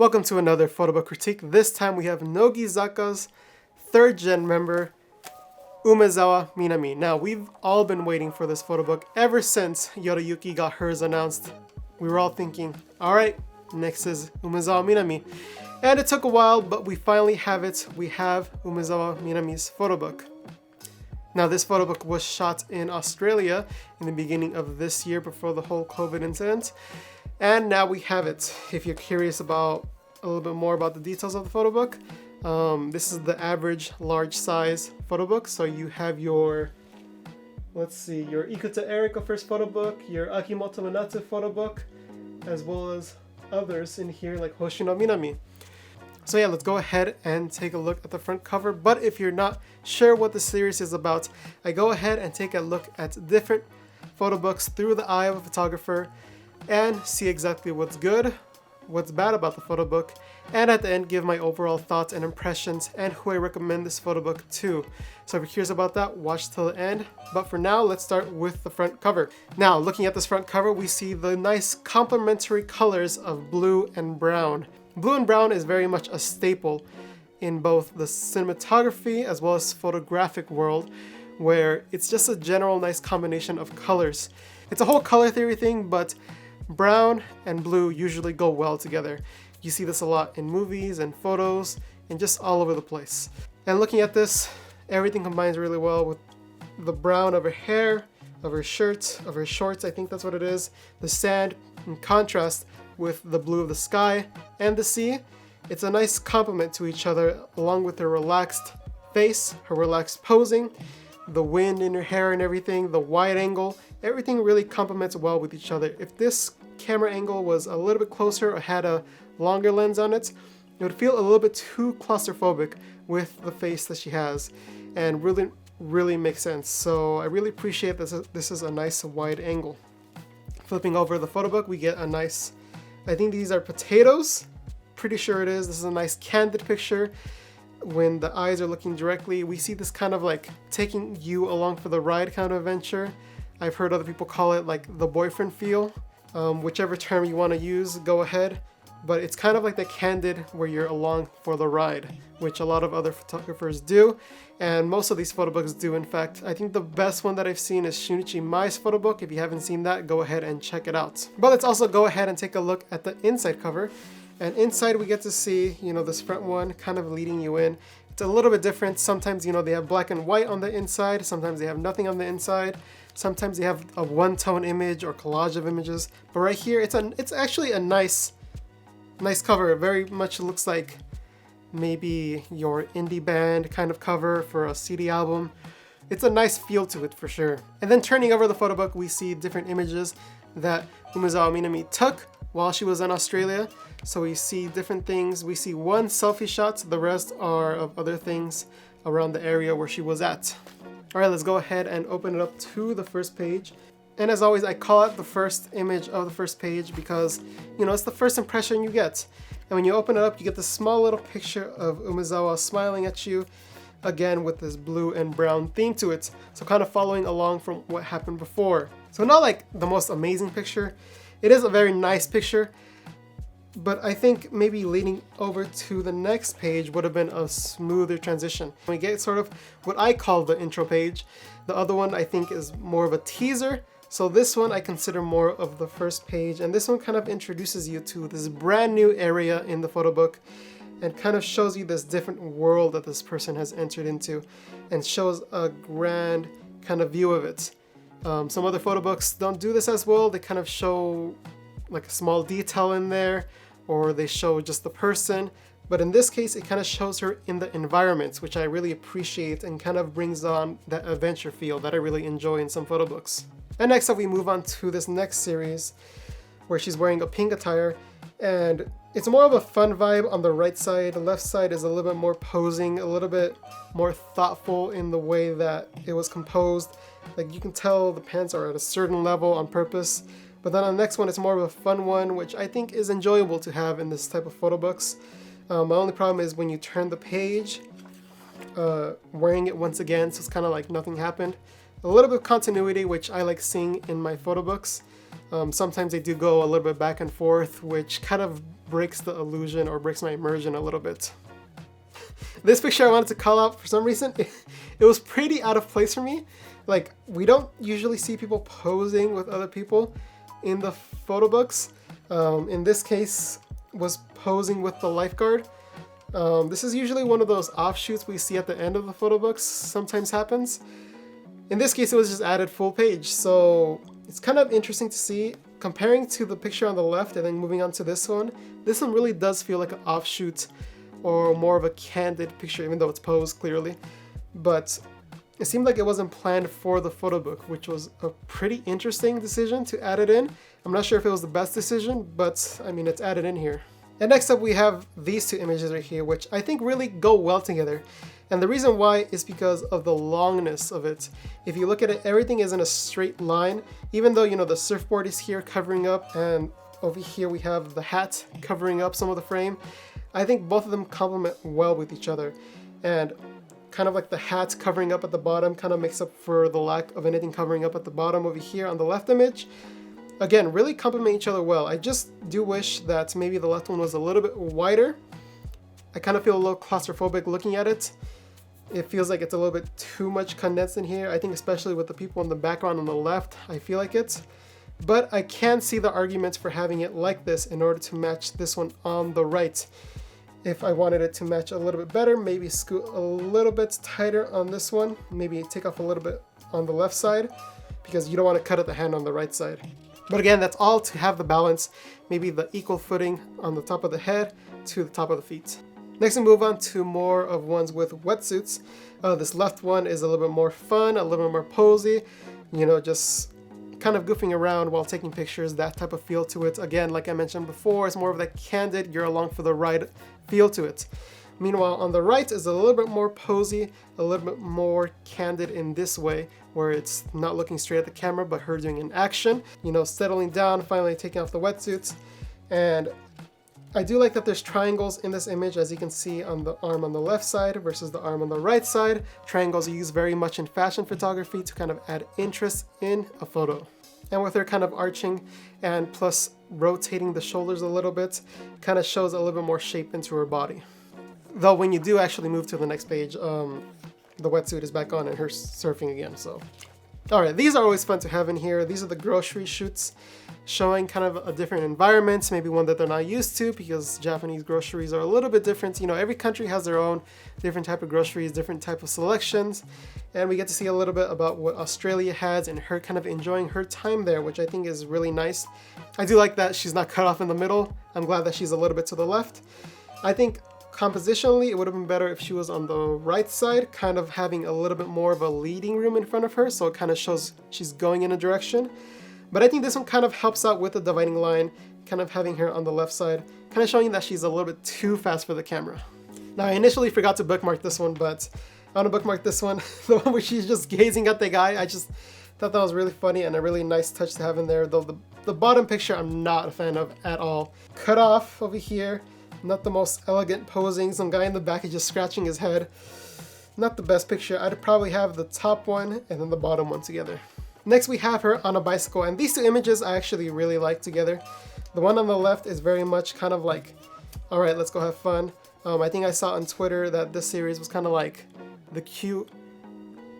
Welcome to another Photobook critique. This time we have Nogizaka's 3rd gen member, Umezawa Minami. Now, we've all been waiting for this photobook ever since Yorayuki got hers announced. We were all thinking, alright, next is Umezawa Minami. And it took a while, but we finally have it. We have Umezawa Minami's photobook. Now, this photobook was shot in Australia in the beginning of this year before the whole COVID incident. And now we have it. If you're curious about a little bit more about the details of the photobook, this is the average large size photobook. So you have your, your Ikuta Erika first photobook, your Akimoto Minatu photobook, as well as others in here like Hoshino Minami. So yeah, let's go ahead and take a look at the front cover. But if you're not sure what the series is about, I go ahead and take a look at different photobooks through the eye of a photographer and see exactly what's good, what's bad about the photobook, and at the end give my overall thoughts and impressions and who I recommend this photobook to. So if you're curious about that, watch till the end. But for now, let's start with the front cover. Now, looking at this front cover, we see the nice complementary colors of blue and brown. Blue and brown is very much a staple in both the cinematography as well as photographic world, where it's just a general nice combination of colors. It's a whole color theory thing, but brown and blue usually go well together. You see this a lot in movies and photos and just all over the place. And looking at this, everything combines really well with the brown of her hair, of her shirt, of her shorts, I think that's what it is, the sand in contrast with the blue of the sky and the sea. It's a nice complement to each other, along with her relaxed face, her relaxed posing, the wind in her hair and everything, the wide angle, everything really complements well with each other. If this camera angle was a little bit closer or had a longer lens on it, it would feel a little bit too claustrophobic with the face that she has, and really makes sense. So I really appreciate this. This is a nice wide angle. Flipping over the photobook, we get a nice, I think these are potatoes. Pretty sure it is. This is a nice candid picture. When the eyes are looking directly, we see this kind of like taking you along for the ride kind of adventure. I've heard other people call it like the boyfriend feel. Whichever term you want to use, go ahead. But it's kind of like the candid where you're along for the ride, which a lot of other photographers do. And most of these photobooks do, in fact. I think the best one that I've seen is Shunichi Mai's photobook. If you haven't seen that, go ahead and check it out. But let's also go ahead and take a look at the inside cover. And inside we get to see, this front one kind of leading you in. It's a little bit different. Sometimes, they have black and white on the inside. Sometimes they have nothing on the inside. Sometimes they have a one-tone image or collage of images. But right here, it's actually a nice cover. It very much looks like maybe your indie band kind of cover for a CD album. It's a nice feel to it for sure. And then turning over the photobook, we see different images that Umezawa Minami took while she was in Australia. So we see different things. We see one selfie shot, the rest are of other things around the area where she was at. All right, let's go ahead and open it up to the first page. And as always, I call out the first image of the first page because, it's the first impression you get. And when you open it up, you get this small little picture of Umezawa smiling at you, again with this blue and brown theme to it. So kind of following along from what happened before. So not like the most amazing picture. It is a very nice picture, but I think maybe leading over to the next page would have been a smoother transition. We get sort of what I call the intro page. The other one I think is more of a teaser. So this one I consider more of the first page, and this one kind of introduces you to this brand new area in the photobook and kind of shows you this different world that this person has entered into and shows a grand kind of view of it. Some other photobooks don't do this as well. They kind of show like a small detail in there, or they show just the person. But in this case, it kind of shows her in the environment, which I really appreciate and kind of brings on that adventure feel that I really enjoy in some photobooks. And next up, we move on to this next series where she's wearing a pink attire, and it's more of a fun vibe on the right side. The left side is a little bit more posing, a little bit more thoughtful in the way that it was composed. Like you can tell the pants are at a certain level on purpose. But then on the next one, it's more of a fun one, which I think is enjoyable to have in this type of photobooks. My only problem is when you turn the page, wearing it once again, so it's kind of like nothing happened. A little bit of continuity, which I like seeing in my photobooks. Sometimes they do go a little bit back and forth, which kind of breaks the illusion or breaks my immersion a little bit. This picture I wanted to call out for some reason. It was pretty out of place for me. Like, we don't usually see people posing with other people in the photo books. In this case, was posing with the lifeguard. This is usually one of those offshoots we see at the end of the photo books, sometimes happens. In this case, it was just added full page, so it's kind of interesting to see. Comparing to the picture on the left and then moving on to this one really does feel like an offshoot or more of a candid picture, even though it's posed clearly. But it seemed like it wasn't planned for the photo book, which was a pretty interesting decision to add it in. I'm not sure if it was the best decision, but I mean, it's added in here. And next up, we have these two images right here, which I think really go well together. And the reason why is because of the longness of it. If you look at it, everything is in a straight line, even though, you know, the surfboard is here covering up, and over here we have the hat covering up some of the frame. I think both of them complement well with each other. And kind of like the hat covering up at the bottom kind of makes up for the lack of anything covering up at the bottom over here on the left image. Again, really complement each other well. I just do wish that maybe the left one was a little bit wider. I kind of feel a little claustrophobic looking at it. It feels like it's a little bit too much condensed in here. I think especially with the people in the background on the left, I feel like it. But I can see the arguments for having it like this in order to match this one on the right. If I wanted it to match a little bit better, maybe scoot a little bit tighter on this one. Maybe take off a little bit on the left side, because you don't want to cut at the hand on the right side. But again, that's all to have the balance, maybe the equal footing on the top of the head to the top of the feet. Next, we move on to more of ones with wetsuits. This left one is a little bit more fun, a little bit more posy, you know, just kind of goofing around while taking pictures, that type of feel to it. Again, like I mentioned before, it's more of that candid, you're along for the ride feel to it. Meanwhile, on the right is a little bit more posy, a little bit more candid in this way, where it's not looking straight at the camera, but her doing an action, you know, settling down, finally taking off the wetsuits. And I do like that there's triangles in this image, as you can see on the arm on the left side versus the arm on the right side. Triangles are used very much in fashion photography to kind of add interest in a photo. And with her kind of arching and plus rotating the shoulders a little bit, kind of shows a little bit more shape into her body. Though when you do actually move to the next page, the wetsuit is back on and her surfing again, so. Alright, these are always fun to have in here. These are the grocery shoots, showing kind of a different environment, maybe one that they're not used to, because Japanese groceries are a little bit different. You know, every country has their own different type of groceries, different type of selections, and we get to see a little bit about what Australia has and her kind of enjoying her time there, which I think is really nice. I do like that she's not cut off in the middle. I'm glad that she's a little bit to the left. I think compositionally, it would have been better if she was on the right side, kind of having a little bit more of a leading room in front of her, so it kind of shows she's going in a direction. But I think this one kind of helps out with the dividing line, kind of having her on the left side, kind of showing that she's a little bit too fast for the camera. Now, I initially forgot to bookmark this one, but I want to bookmark this one, the one where she's just gazing at the guy. I just thought that was really funny and a really nice touch to have in there, though the bottom picture I'm not a fan of at all. Cut off over here. Not the most elegant posing. Some guy in the back is just scratching his head. Not the best picture. I'd probably have the top one and then the bottom one together. Next, we have her on a bicycle, and these two images I actually really like together. The one on the left is very much kind of like, all right, let's go have fun. I think I saw on Twitter that this series was kind of like the cute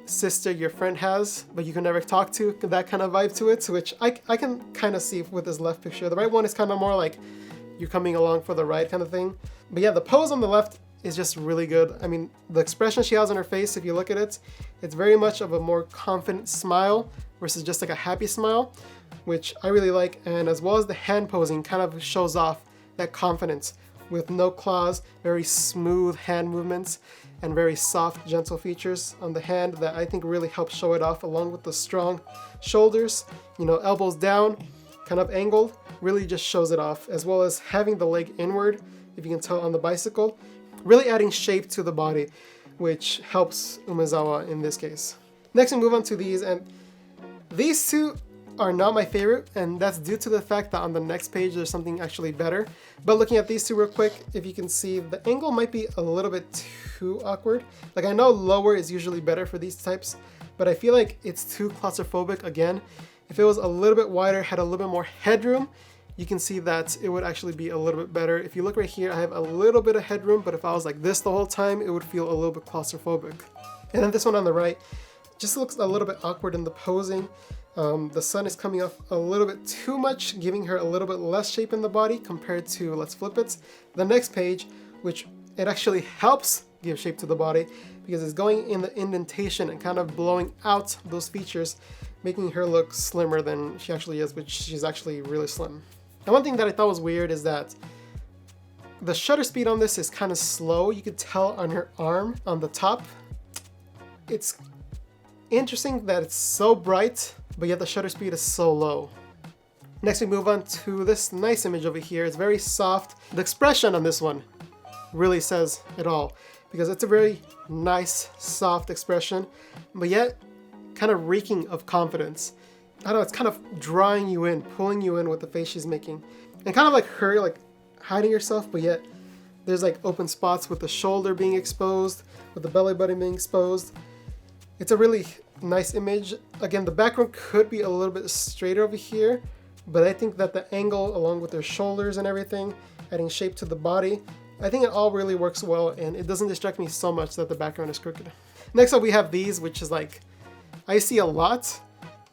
sister your friend has, but you can never talk to, that kind of vibe to it, which I can kind of see with this left picture. The right one is kind of more like you're coming along for the ride kind of thing. But yeah, the pose on the left is just really good. I mean, the expression she has on her face, if you look at it, it's very much of a more confident smile versus just like a happy smile, which I really like. And as well as the hand posing kind of shows off that confidence with no claws, very smooth hand movements, and very soft, gentle features on the hand that I think really helps show it off, along with the strong shoulders, you know, elbows down, kind of angled, really just shows it off, as well as having the leg inward, if you can tell on the bicycle, really adding shape to the body, which helps Umezawa in this case. Next, we move on to these, and these two are not my favorite, and that's due to the fact that on the next page there's something actually better. But looking at these two real quick, if you can see, the angle might be a little bit too awkward. Like, I know lower is usually better for these types, but I feel like it's too claustrophobic again. If it was a little bit wider, had a little bit more headroom, you can see that it would actually be a little bit better. If you look right here, I have a little bit of headroom, but if I was like this the whole time, it would feel a little bit claustrophobic. And then this one on the right just looks a little bit awkward in the posing. The sun is coming off a little bit too much, giving her a little bit less shape in the body compared to, let's flip it, the next page, which it actually helps give shape to the body because it's going in the indentation and kind of blowing out those features, making her look slimmer than she actually is, which she's actually really slim. And one thing that I thought was weird is that the shutter speed on this is kind of slow. You could tell on her arm on the top. It's interesting that it's so bright, but yet the shutter speed is so low. Next we move on to this nice image over here. It's very soft. The expression on this one really says it all because it's a very nice, soft expression, but yet kind of reeking of confidence. I don't know, it's kind of drawing you in, pulling you in with the face she's making. And kind of like her, like hiding herself, but yet there's like open spots with the shoulder being exposed, with the belly button being exposed. It's a really nice image. Again, the background could be a little bit straighter over here, but I think that the angle along with their shoulders and everything, adding shape to the body, I think it all really works well and it doesn't distract me so much that the background is crooked. Next up we have these, which is like, I see a lot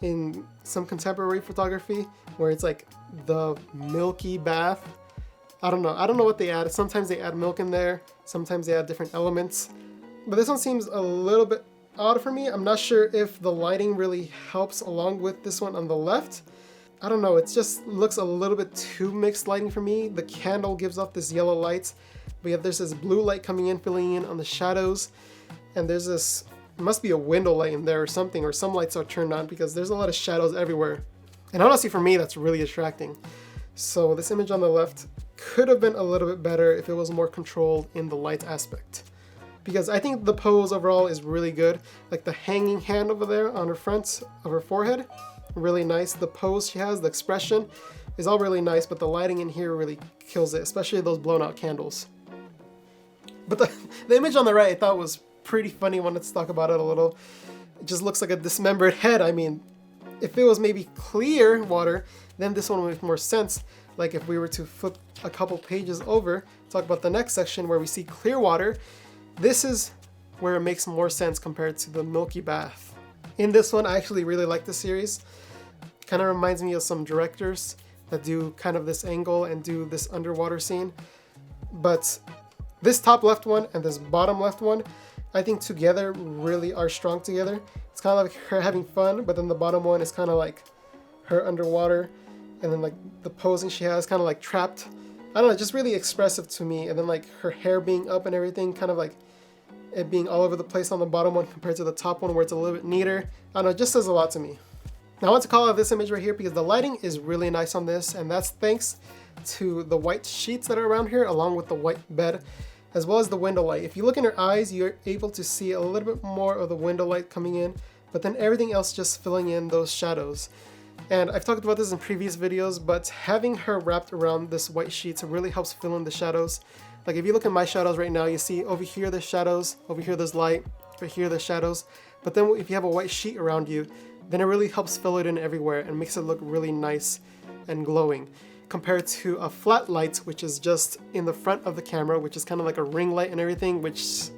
in some contemporary photography where it's like the milky bath. I don't know what they add. Sometimes they add milk in there, sometimes they add different elements, but this one seems a little bit odd for me. I'm not sure if the lighting really helps along with this one on the left. I don't know, it just looks a little bit too mixed lighting for me. The candle gives off this yellow light, but yet there's this blue light coming in, filling in on the shadows, and there's this, must be a window light in there or something, or some lights are turned on because there's a lot of shadows everywhere. And honestly for me, that's really distracting. So this image on the left could have been a little bit better if it was more controlled in the light aspect. Because I think the pose overall is really good. Like the hanging hand over there on her front of her forehead, really nice. The pose she has, the expression is all really nice, but the lighting in here really kills it, especially those blown out candles. But the image on the right I thought was pretty funny. Wanted to talk about it a little. It just looks like a dismembered head. I mean, if it was maybe clear water, then this one would make more sense. Like if we were to flip a couple pages over, talk about the next section where we see clear water, this is where it makes more sense compared to the milky bath. In this one, I actually really like the series. Kind of reminds me of some directors that do kind of this angle and do this underwater scene. But this top left one and this bottom left one, I think together really are strong together. It's kind of like her having fun, but then the bottom one is kind of like her underwater, and then like the posing she has kind of like trapped. I don't know, just really expressive to me. And then like her hair being up and everything, kind of like it being all over the place on the bottom one compared to the top one where it's a little bit neater. I don't know, it just says a lot to me. Now I want to call out this image right here because the lighting is really nice on this, and that's thanks to the white sheets that are around here along with the white bed, as well as the window light. If you look in her eyes, you're able to see a little bit more of the window light coming in, but then everything else just filling in those shadows. And I've talked about this in previous videos, but having her wrapped around this white sheets really helps fill in the shadows. Like if you look at my shadows right now, you see over here there's shadows, over here there's light, right here there's shadows. But then if you have a white sheet around you, then it really helps fill it in everywhere and makes it look really nice and glowing. Compared to a flat light, which is just in the front of the camera, which is kind of like a ring light and everything, which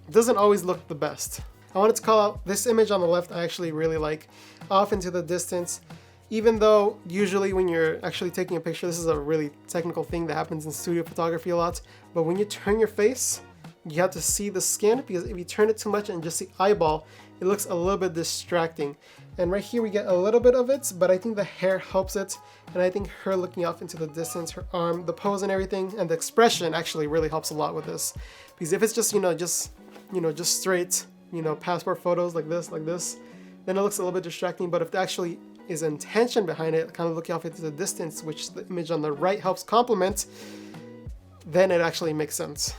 doesn't always look the best. I wanted to call out this image on the left. I actually really like, off into the distance. Even though usually when you're actually taking a picture, this is a really technical thing that happens in studio photography a lot, but when you turn your face, you have to see the skin, because if you turn it too much and just see eyeball, it looks a little bit distracting. And right here we get a little bit of it, but I think the hair helps it, and I think her looking off into the distance, her arm, the pose and everything, and the expression actually really helps a lot with this. Because if it's just, just straight, passport photos like this, then it looks a little bit distracting. But if there actually is intention behind it, kind of looking off into the distance, which the image on the right helps complement, then it actually makes sense.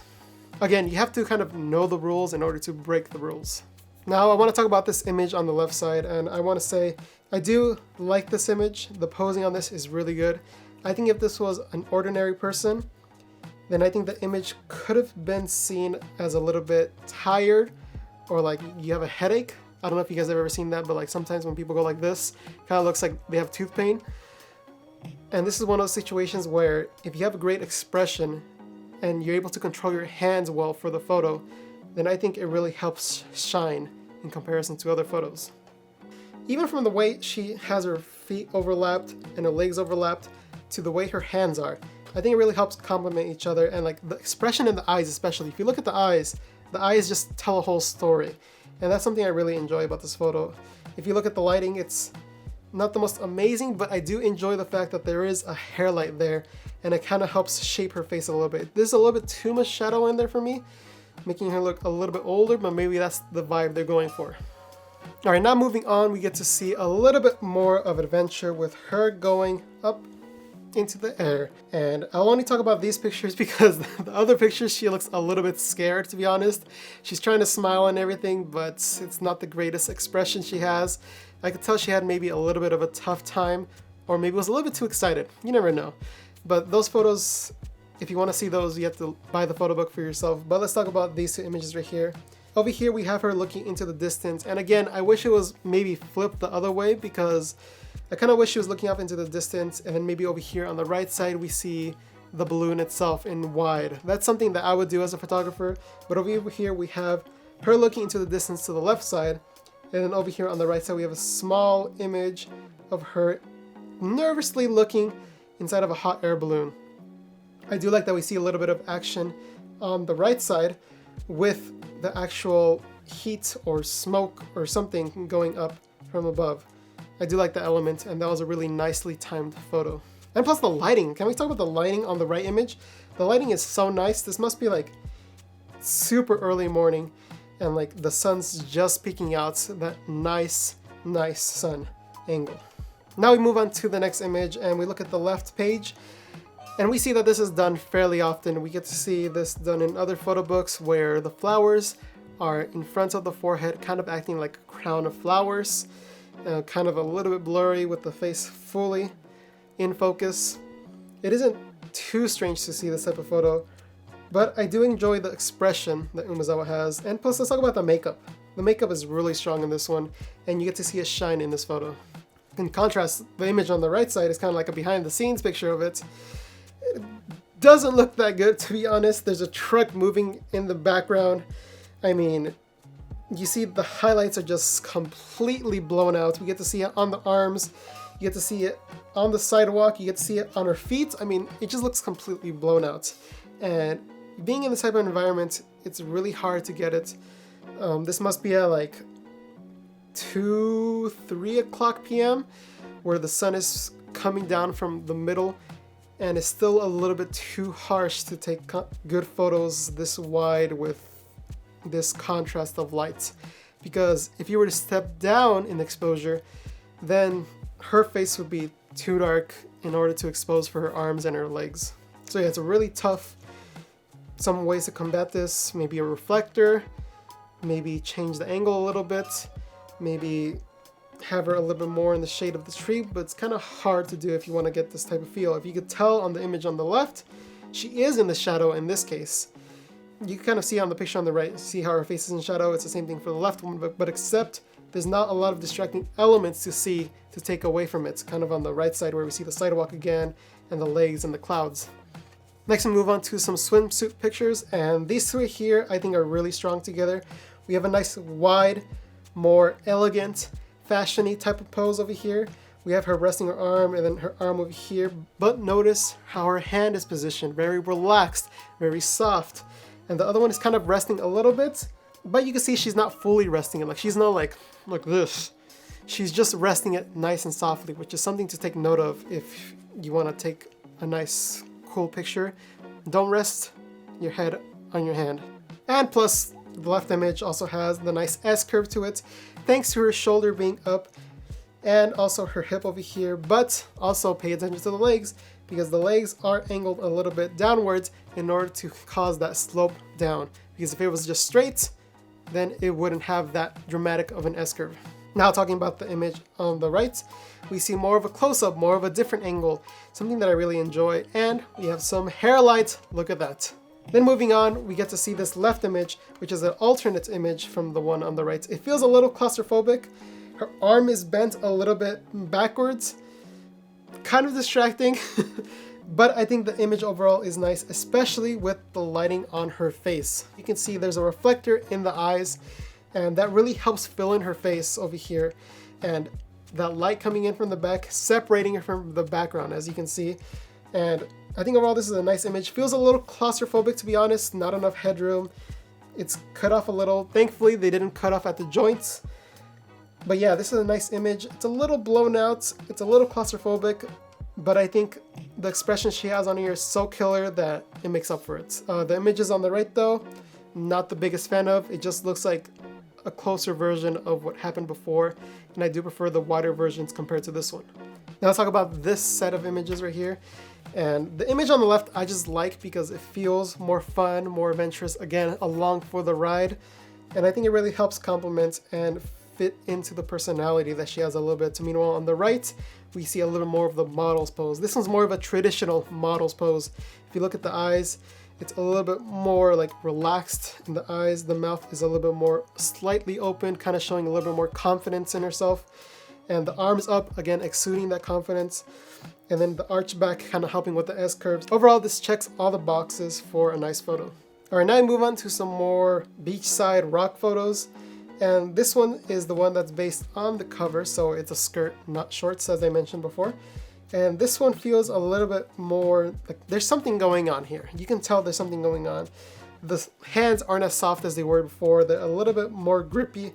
Again, you have to kind of know the rules in order to break the rules. Now I want to talk about this image on the left side, and I want to say I do like this image. The posing on this is really good. I think if this was an ordinary person, then I think the image could have been seen as a little bit tired, or like you have a headache. I don't know if you guys have ever seen that, but like sometimes when people go like this, kind of looks like they have tooth pain. And this is one of those situations where if you have a great expression and you're able to control your hands well for the photo, then I think it really helps shine in comparison to other photos. Even from the way she has her feet overlapped and her legs overlapped to the way her hands are, I think it really helps complement each other. And like the expression in the eyes especially, if you look at the eyes just tell a whole story. And that's something I really enjoy about this photo. If you look at the lighting, it's not the most amazing, but I do enjoy the fact that there is a hair light there, and it kind of helps shape her face a little bit. There's a little bit too much shadow in there for me, making her look a little bit older, but maybe that's the vibe they're going for. All right, now moving on, we get to see a little bit more of adventure with her going up into the air. And I'll only talk about these pictures because the other pictures she looks a little bit scared, to be honest. She's trying to smile and everything, but it's not the greatest expression she has. I could tell she had maybe a little bit of a tough time, or maybe was a little bit too excited. You never know. But those photos, if you want to see those, you have to buy the photo book for yourself. But let's talk about these two images right here. Over here we have her looking into the distance, and again I wish it was maybe flipped the other way, because I kind of wish she was looking up into the distance, and then maybe over here on the right side we see the balloon itself in wide. That's something that I would do as a photographer. But over here we have her looking into the distance to the left side, and then over here on the right side we have a small image of her nervously looking inside of a hot air balloon. I do like that we see a little bit of action on the right side with the actual heat or smoke or something going up from above. I do like the element, and that was a really nicely timed photo. And plus the lighting. Can we talk about the lighting on the right image? The lighting is so nice. This must be like super early morning, and like the sun's just peeking out. That nice sun angle. Now we move on to the next image, and we look at the left page, and we see that this is done fairly often. We get to see this done in other photo books where the flowers are in front of the forehead, kind of acting like a crown of flowers, kind of a little bit blurry with the face fully in focus. It isn't too strange to see this type of photo, but I do enjoy the expression that Umezawa has. And plus, let's talk about the makeup. The makeup is really strong in this one, and you get to see it shine in this photo. In contrast, the image on the right side is kind of like a behind the scenes picture of it. It doesn't look that good, to be honest. There's a truck moving in the background. I mean, you see the highlights are just completely blown out. We get to see it on the arms, you get to see it on the sidewalk, you get to see it on her feet. I mean, it just looks completely blown out. And being in this type of environment, it's really hard to get it. This must be at like 3 o'clock p.m. where the sun is coming down from the middle, and it's still a little bit too harsh to take good photos this wide with this contrast of light. Because if you were to step down in exposure, then her face would be too dark in order to expose for her arms and her legs. So yeah, it's a really tough. Some ways to combat this: maybe a reflector, maybe change the angle a little bit, maybe have her a little bit more in the shade of the tree, but it's kind of hard to do if you want to get this type of feel. If you could tell on the image on the left, she is in the shadow in this case. You can kind of see on the picture on the right, see how her face is in shadow. It's the same thing for the left one, but except there's not a lot of distracting elements to see to take away from it. Kind of on the right side where we see the sidewalk again and the legs and the clouds. Next we move on to some swimsuit pictures, and these two here I think are really strong together. We have a nice wide, more elegant, fashion-y type of pose over here. We have her resting her arm and then her arm over here, but notice how her hand is positioned, very relaxed, very soft. And the other one is kind of resting a little bit, but you can see she's not fully resting it. Like she's not like this. She's just resting it nice and softly, which is something to take note of if you want to take a nice, cool picture. Don't rest your head on your hand. And plus, the left image also has the nice S-curve to it, thanks to her shoulder being up and also her hip over here. But also pay attention to the legs, because the legs are angled a little bit downwards in order to cause that slope down. Because if it was just straight, then it wouldn't have that dramatic of an S-curve. Now talking about the image on the right, we see more of a close-up, more of a different angle, something that I really enjoy. And we have some hair light. Look at that. Then moving on, we get to see this left image, which is an alternate image from the one on the right. It feels a little claustrophobic. Her arm is bent a little bit backwards, kind of distracting, but I think the image overall is nice, especially with the lighting on her face. You can see there's a reflector in the eyes, and that really helps fill in her face over here. And that light coming in from the back, separating her from the background, as you can see. And I think overall this is a nice image. Feels a little claustrophobic, to be honest, not enough headroom. It's cut off a little. Thankfully, they didn't cut off at the joints. But yeah, this is a nice image. It's a little blown out. It's a little claustrophobic, but I think the expression she has on here is so killer that it makes up for it. The images on the right though, not the biggest fan of. It just looks like a closer version of what happened before, and I do prefer the wider versions compared to this one. Now let's talk about this set of images right here. And the image on the left I just like because it feels more fun, more adventurous, again, along for the ride. And I think it really helps complement and fit into the personality that she has a little bit. Meanwhile, on the right, we see a little more of the model's pose. This one's more of a traditional model's pose. If you look at the eyes, it's a little bit more like relaxed in the eyes. The mouth is a little bit more slightly open, kind of showing a little bit more confidence in herself. And the arms up, again, exuding that confidence. And then the arch back kind of helping with the S curves. Overall, this checks all the boxes for a nice photo. All right, now I move on to some more beachside rock photos. And this one is the one that's based on the cover, so it's a skirt, not shorts, as I mentioned before. And this one feels a little bit more like there's something going on here. You can tell there's something going on. The hands aren't as soft as they were before. They're a little bit more grippy.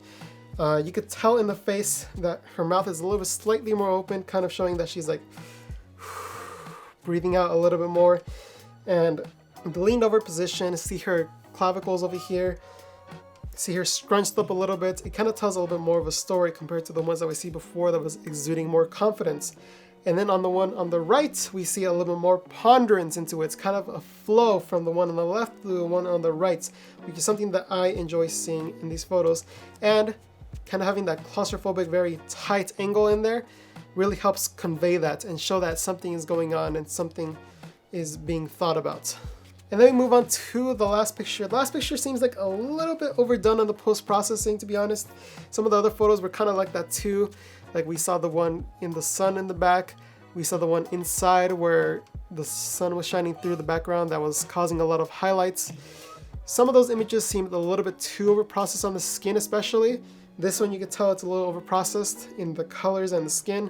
You could tell in the face that her mouth is a little bit slightly more open, kind of showing that she's like breathing out a little bit more. And the leaned over position, see her clavicles over here. See her scrunched up a little bit. It kind of tells a little bit more of a story compared to the ones that we see before that was exuding more confidence. And then on the one on the right, we see a little bit more ponderance into it. It's kind of a flow from the one on the left to the one on the right, which is something that I enjoy seeing in these photos. And kind of having that claustrophobic, very tight angle in there really helps convey that and show that something is going on and something is being thought about. And then we move on to the last picture. The last picture seems like a little bit overdone on the post-processing, to be honest. Some of the other photos were kind of like that too. Like we saw the one in the sun in the back. We saw the one inside where the sun was shining through the background that was causing a lot of highlights. Some of those images seemed a little bit too over-processed on the skin especially. This one you could tell it's a little over-processed in the colors and the skin.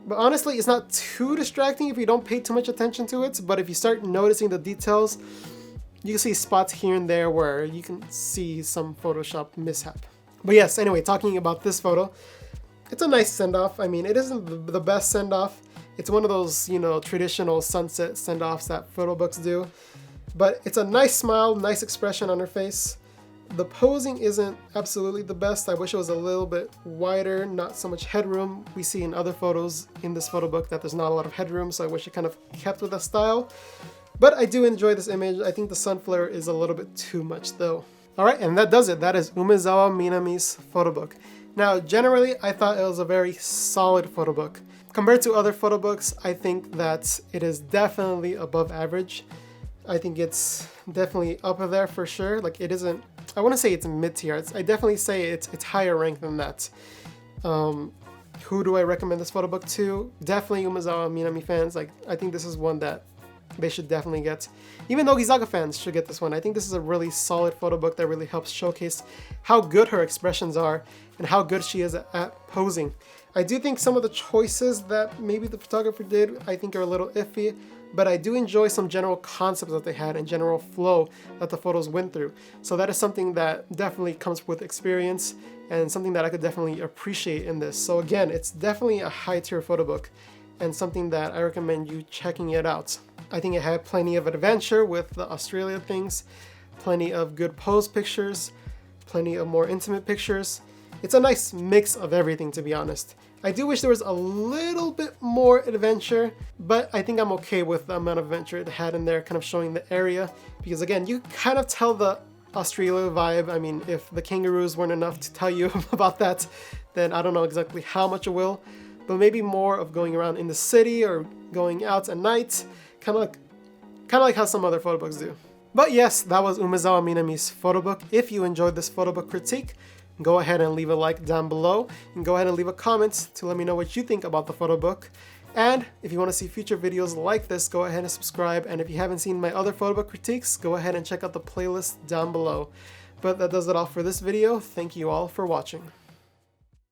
But honestly, it's not too distracting if you don't pay too much attention to it. But if you start noticing the details, you can see spots here and there where you can see some Photoshop mishap. But yes, anyway, talking about this photo, it's a nice send-off. I mean, it isn't the best send-off. It's one of those, you know, traditional sunset send-offs that photo books do. But it's a nice smile, nice expression on her face. The posing isn't absolutely the best. I wish it was a little bit wider, not so much headroom. We see in other photos in this photo book that there's not a lot of headroom, so I wish it kind of kept with that style. But I do enjoy this image. I think the sun flare is a little bit too much though. All right, and that does it. That is Umezawa Minami's photo book. Now, generally, I thought it was a very solid photo book. Compared to other photo books, I think that it is definitely above average. I think it's definitely up there for sure. Like it isn't, I wouldn't say it's mid-tier. I definitely say it's higher ranked than that. Who do I recommend this photo book to? Definitely Umezawa Minami fans. Like I think this is one that they should definitely get. Even Nogizaka fans should get this one. I think this is a really solid photo book that really helps showcase how good her expressions are and how good she is at posing. I do think some of the choices that maybe the photographer did, I think are a little iffy, but I do enjoy some general concepts that they had and general flow that the photos went through. So that is something that definitely comes with experience and something that I could definitely appreciate in this. So again, it's definitely a high tier photo book and something that I recommend you checking it out. I think it had plenty of adventure with the Australia things, plenty of good pose pictures, plenty of more intimate pictures. It's a nice mix of everything, to be honest. I do wish there was a little bit more adventure, but I think I'm okay with the amount of adventure it had in there, kind of showing the area. Because again, you kind of tell the Australia vibe. I mean, if the kangaroos weren't enough to tell you about that, then I don't know exactly how much it will. But maybe more of going around in the city or going out at night, kind of like how some other photo books do. But yes, that was Umezawa Minami's photo book. If you enjoyed this photo book critique, go ahead and leave a like down below, and go ahead and leave a comment to let me know what you think about the photo book. And if you want to see future videos like this, go ahead and subscribe. And if you haven't seen my other photo book critiques, go ahead and check out the playlist down below. But that does it all for this video. Thank you all for watching.